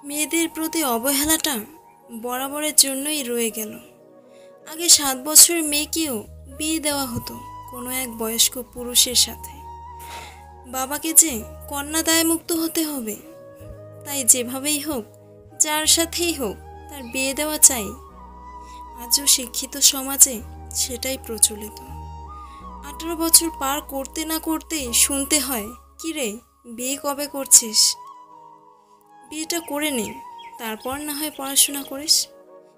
মেয়েদের প্রতি অবহেলাটা বরাবরের জন্যই রয়ে গেল। আগে 7 বছরের মেয়েকেও বিয়ে দেওয়া হতো কোনো এক বয়স্ক পুরুষের সাথে। বাবাকে যে কন্যা দায়মুক্ত হতে হবে, তাই যেভাবেই হোক, যার সাথেই হোক, তার বিয়ে দেওয়া চাই। আজও শিক্ষিত সমাজে সেটাই প্রচলিত। 18 বছর পার করতে না করতেই শুনতে হয়, কিরে বিয়ে কবে করছিস? বিয়েটা করে নে, তারপর না হয় পড়াশোনা করিস।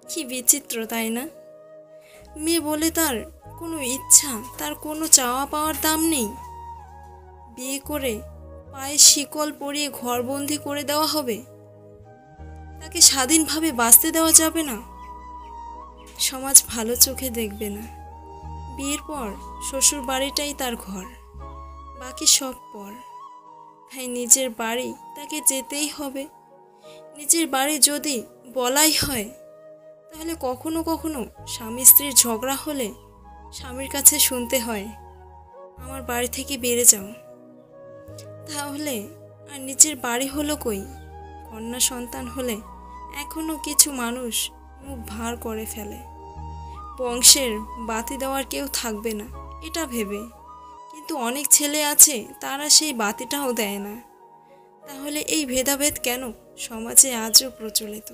কি বিচিত্র, তাই না? মেয়ে বলে তার কোনো ইচ্ছা, তার কোনো চাওয়া পাওয়ার দাম নেই। বিয়ে করে পায়ে শিকল পরিয়ে ঘরবন্দি করে দেওয়া হবে, তাকে স্বাধীনভাবে বাঁচতে দেওয়া যাবে না। সমাজ ভালো চোখে দেখবে না। বিয়ের পর শ্বশুর বাড়িটাই তার ঘর, বাকি সব পর। তাই নিজের বাড়ি তাকে যেতেই হবে। নিজের বাড়ি যদি বলাই হয়, তাহলে কখনো কখনো স্বামী স্ত্রীর ঝগড়া হলে স্বামীর কাছে শুনতে হয়, আমার বাড়ি থেকে বেড়ে যাও। তাহলে আর নিজের বাড়ি হলো কই? কন্যা সন্তান হলে এখনো কিছু মানুষ মুখ ভার করে ফেলে, বংশের বাতি দেওয়ার কেউ থাকবে না এটা ভেবে। কিন্তু অনেক ছেলে আছে, তারা সেই বাতিটাও দেয় না। তাহলে এই ভেদাভেদ কেন সমাজে আজও প্রচলিত?